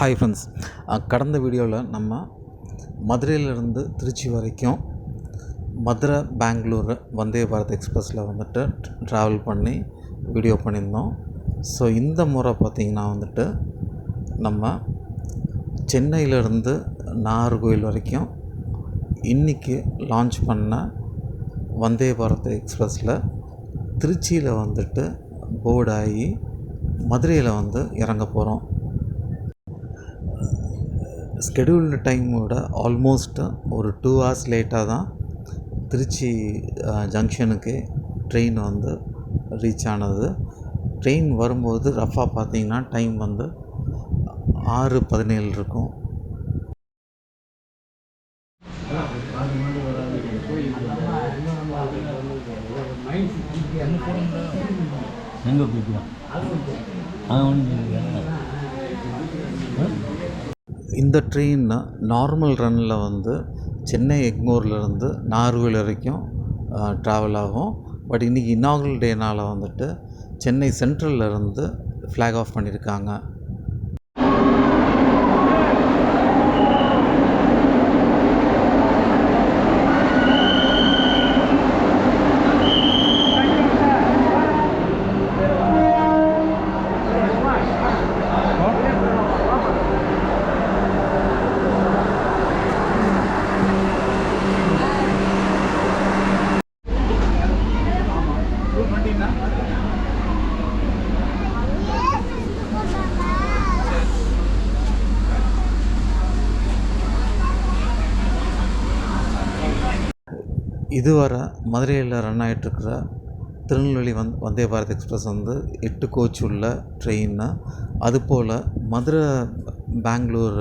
Hi friends, கடந்த வீடியோவில் நம்ம மதுரையிலேருந்து திருச்சி வரைக்கும் மதுரை பெங்களூர் வந்தே பாரத் எக்ஸ்பிரஸில் வந்துட்டு ட்ராவல் பண்ணி வீடியோ பண்ணியிருந்தோம். ஸோ இந்த முறை பார்த்திங்கன்னா வந்துட்டு நம்ம சென்னையிலேருந்து நாகர்கோவில் வரைக்கும் இன்றைக்கி லான்ச் பண்ண வந்தே பாரத் எக்ஸ்பிரஸில் திருச்சியில் வந்துட்டு போர்டு ஆகி மதுரையில் வந்து இறங்க போகிறோம். ஸ்கெடியூல்டு டைமோட ஆல்மோஸ்ட் ஒரு 2 hours லேட்டாக தான் திருச்சி ஜங்ஷனுக்கு ட்ரெயின் வந்து ரீச் ஆனது. ட்ரெயின் வரும்போது ரஃபாக பார்த்திங்கன்னா டைம் வந்து 6:17 இருக்கும். இந்த ட்ரெயின் நார்மல் ரன்னில் வந்து சென்னை எக்மோர்லேருந்து நாகர்கோவில் வரைக்கும் ட்ராவல் ஆகும். பட் இன்றைக்கி இன்னாகுரல் டேனால் வந்துட்டு சென்னை சென்ட்ரல்லேருந்து ஃப்ளாக் ஆஃப் பண்ணியிருக்காங்க. இதுவரை மதுரையில் ரன் ஆகிட்டுருக்கிற திருநெல்வேலி வந்தே பாரத் எக்ஸ்பிரஸ் வந்து 8 கோச் உள்ள ட்ரெயின். அதுபோல் மதுரை பெங்களூர்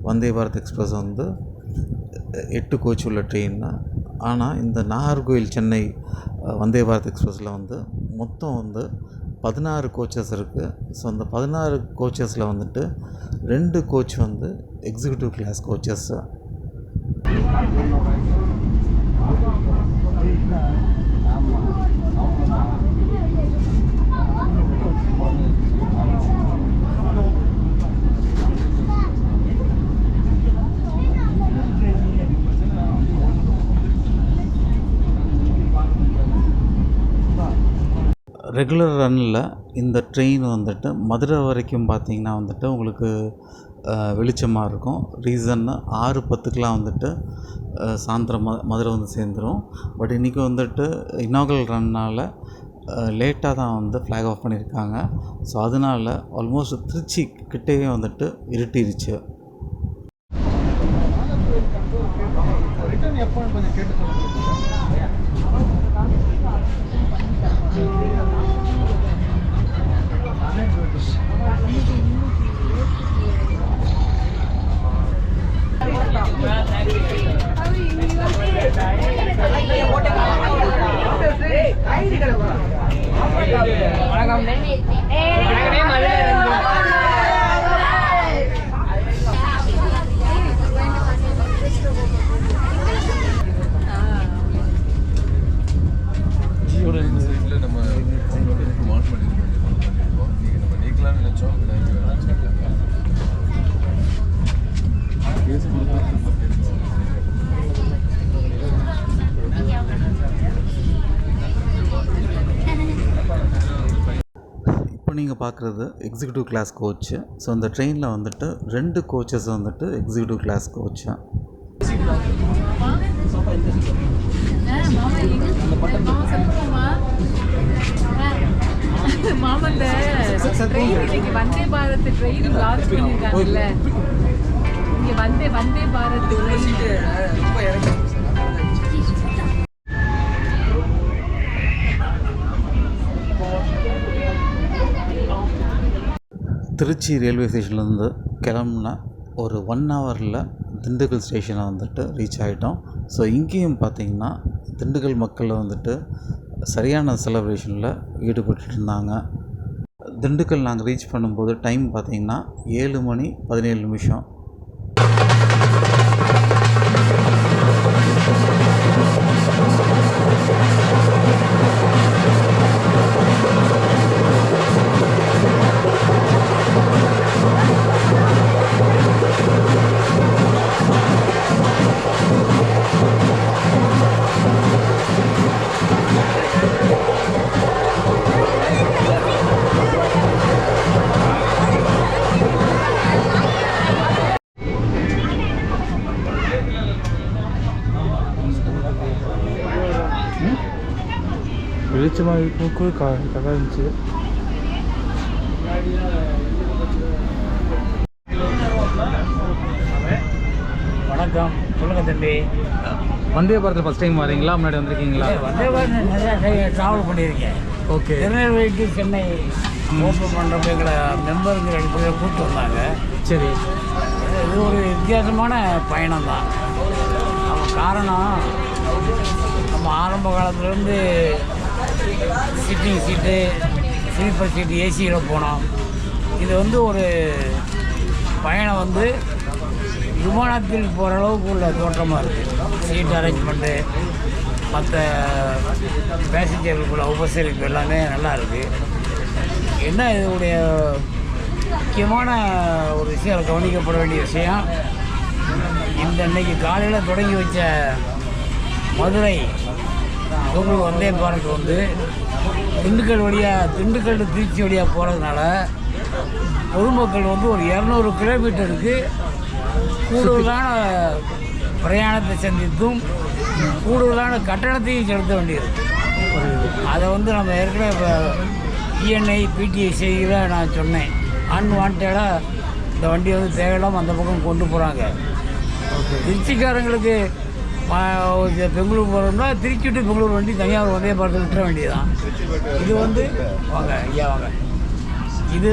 வந்தே பாரத் எக்ஸ்பிரஸ் வந்து 8 கோச் உள்ள ட்ரெயின். ஆனால் இந்த நாகர்கோவில் சென்னை வந்தே பாரத் எக்ஸ்பிரஸில் வந்து மொத்தம் வந்து 16 கோச்சஸ் இருக்குது. ஸோ அந்த 16 கோச்சஸில் வந்துட்டு 2 கோச் வந்து எக்ஸிக்யூட்டிவ் கிளாஸ் கோச்சஸ். ரெகுலர் ரன்னில் இந்த ட்ரெயின் வந்துட்டு மதுரை வரைக்கும் பார்த்திங்கன்னா வந்துட்டு உங்களுக்கு வெளிச்சமாக இருக்கும். ரீசன்னு 6:10 வந்துட்டு சாயந்தரம் மதுரை வந்து சேர்ந்துடும். பட் இன்றைக்கி வந்துட்டு இன்னாகுரல் ரன்னால் லேட்டாக தான் வந்து ஃப்ளாக் ஆஃப் பண்ணியிருக்காங்க. ஸோ அதனால் ஆல்மோஸ்ட் திருச்சி கிட்டேயே வந்துட்டு இருட்டிருச்சு. இப்போ நீங்கள் பார்க்குறது எக்ஸிக்யூட்டிவ் கிளாஸ் கோச்சு. ஸோ அந்த ட்ரெயினில் வந்துட்டு 2 கோச்சஸ் வந்துட்டு executive class coach. Vande Bharat train launch பண்ணியிருக்காங்கல்ல, இங்கே வந்தே பாரத் திருச்சி ரயில்வே ஸ்டேஷன்லேருந்து கிளம்புன ஒரு 1 hourல திண்டுக்கல் ஸ்டேஷனை வந்துட்டு ரீச் ஆகிட்டோம். ஸோ இங்கேயும் பார்த்திங்கன்னா திண்டுக்கல் மக்கள் வந்துட்டு சரியான செலிப்ரேஷனில் ஈடுபட்டு இருந்தாங்க. திண்டுக்கல் நாங்கள் ரீச் பண்ணும்போது டைம் பார்த்திங்கன்னா 7:17. வெளிச்சமாக இருக்கும், கரெக்டாக இருந்துச்சு. வணக்கம், சொல்லுங்கள் தம்பி. வந்தே பாரத்தில் ஃபஸ்ட் டைம் வரீங்களா, முன்னாடி வந்திருக்கீங்களா? வந்தே பாரத் நிறையா ட்ராவல் பண்ணியிருக்கேன். Okay. Tirunelveli to Chennai open பண்ணுறப்ப எங்களை மெம்பருங்கிற அடிப்படையில் கூப்பிட்டு வந்தாங்க. சரி. இது ஒரு வித்தியாசமான பயணம் தான். நம்ம காரணம், நம்ம ஆரம்ப காலத்துலேருந்து சிட்டிங் சீட்டு, ஸ்லீப்பர் சீட்டு, ஏசியில் போனோம். இது வந்து ஒரு பயணம் வந்து விமானத்தில் போகிற அளவுக்கு உள்ள தோற்றமாக இருக்குது. சீட் அரேஞ்ச்மெண்ட்டு, மற்ற பேசஞ்சர்களுக்குள்ள உபசரிப்பு எல்லாமே நல்லா இருக்குது. என்ன இதனுடைய முக்கியமான ஒரு விஷயம், கவனிக்கப்பட வேண்டிய விஷயம், இந்த அன்னைக்கு காலையில் தொடங்கி வச்ச மதுரை பெங்களூர் வந்தே பாரத் வந்து திண்டுக்கல் to திருச்சி வழியாக போகிறதுனால பொதுமக்கள் வந்து ஒரு 200 கிலோமீட்டருக்கு கூடுதலான பிரயாணத்தை சந்தித்தும் கூடுதலான கட்டணத்தையும் செலுத்த வேண்டியிருக்கு. அதை வந்து நம்ம ஏற்கனவே இப்போ இஎன்ஐ பிடிஐ செய்கிற நான் சொன்னேன். அன்வான்டாக இந்த வண்டியை வந்து தேவையில்லாமல் அந்த பக்கம் கொண்டு போகிறாங்க. திருச்சிக்காரங்களுக்கு பெங்களூர் போகிறோம்னா திருச்சி டு பெங்களூர் வண்டி தனியாக வந்தே பார்த்து விட்டுற வேண்டியதுதான். இது வந்து வாங்க ஐயா வாங்க, இது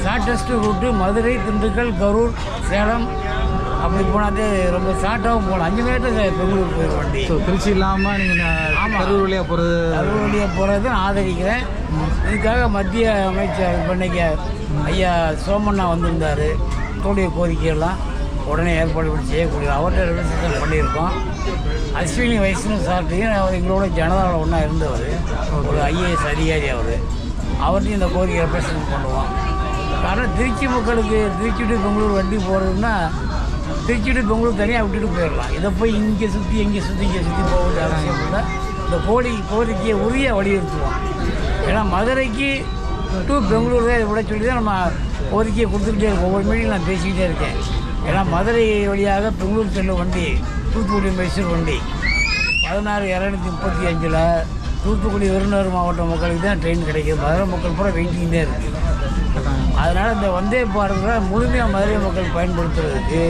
ஷார்ட்டஸ்ட்டு ரூட்டு மதுரை, திண்டுக்கல், கரூர், சேலம் அப்படி போனாதே ரொம்ப ஷார்ட்டாகவும் போகலாம். 5 மீட்டர் பெங்களூர் போயிடும் வண்டி. ஸோ திருச்சி இல்லாமல் நீங்கள் கரூர் வழியாக போகிறது, கரூர் வழியாக போகிறது நான் ஆதரிக்கிறேன். இதுக்காக மத்திய அமைச்சர் பண்ணிக்க ஐயா சோமண்ணா வந்திருந்தார். தோடைய கோரிக்கையெல்லாம் உடனே ஏற்பாடு பண்ணி செய்யக்கூடிய அவர்கிட்ட ரெஜிஸ்ட்ரேஷன் பண்ணியிருக்கோம். அஸ்வினி வைஷ்ணவ் சார்ட்டையும் அவர் எங்களோட ஜனதாவில் ஒன்றா இருந்தவர், ஒரு ஐஏஎஸ் அதிகாரி. அவர்கிட்டையும் இந்த கோரிக்கை ரெப்ரசன்ட் பண்ணுவோம். காரணம் திருச்சி மக்களுக்கு திருச்சி டு பெங்களூர் வண்டி போகிறதுன்னா திருச்சி டு பெங்களூர் தனியாக விட்டுட்டு போயிடலாம். இதை போய் இங்கே சுற்றி இங்கே சுற்றி போக வேண்டிய அவசியம் இல்லை. இந்த கோரிக்கையை உரிய வலியுறுத்துவோம். ஏன்னா மதுரைக்கு டு பெங்களூர் தான் விட சொல்லி தான் நம்ம கோரிக்கையை கொடுத்துக்கிட்டே இருக்கோம். ஒவ்வொரு மீட்டிங் நான் பேசிக்கிட்டே இருக்கேன். ஏன்னா மதுரை வழியாக பெங்களூர் செல்லும் வண்டி, தூத்துக்குடி மைசூர் வண்டி 16,235 தூத்துக்குடி விருதுநகர் மாவட்ட மக்களுக்கு தான் ட்ரெயின் கிடைக்கிது. மதுரை மக்கள் பூரா வெயிட்டிங் தான் இருக்குது. அதனால் இந்த வந்தே பாரத்தில் முழுமையாக மதுரை மக்கள் பயன்படுத்துறதுக்கு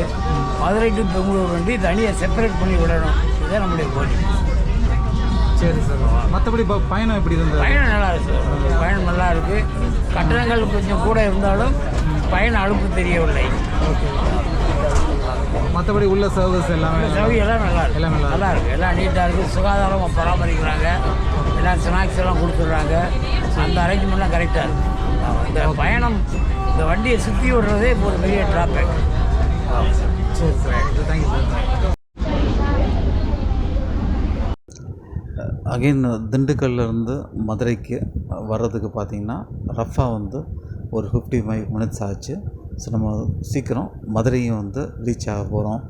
மதுரை டு பெங்களூர் வண்டி தனியாக செப்பரேட் பண்ணி விடணும். இதுதான் நம்முடைய கோரிக்கை. சரி சார். மற்றபடி பயணம் எப்படி இருந்தது? பயணம் நல்லா இருக்குது சார். பயணம் நல்லா இருக்குது. கட்டணங்கள் கொஞ்சம் கூட இருந்தாலும் பயண அலுப்பு தெரியவில்லை. ஓகே. மற்றபடி உள்ள சர்வீஸ் எல்லாமே எல்லாம் நல்லா இருக்குது. எல்லாமே நல்லா இருக்குது. எல்லாம் நீட்டாக இருக்குது. சுகாதாரமாக பராமரிக்கிறாங்க. எல்லாம் ஸ்நாக்ஸ் எல்லாம் கொடுத்துட்றாங்க. அந்த அரேஞ்ச்மெண்ட்லாம் கரெக்டாக இருக்குது. இந்த பயணம், இந்த வண்டியை சுற்றி விடுறதே இப்போ ஒரு பெரிய டிராபேக். சரி சார், தேங்க்யூ சார். அகெயின் திண்டுக்கல்லேருந்து மதுரைக்கு வர்றதுக்கு பார்த்திங்கன்னா ரஃபாக வந்து ஒரு 55 மினிட்ஸ் ஆச்சு. ஸோ நம்ம சீக்கிரம் மதுரையும் வந்து ரீச் ஆக போகிறோம்.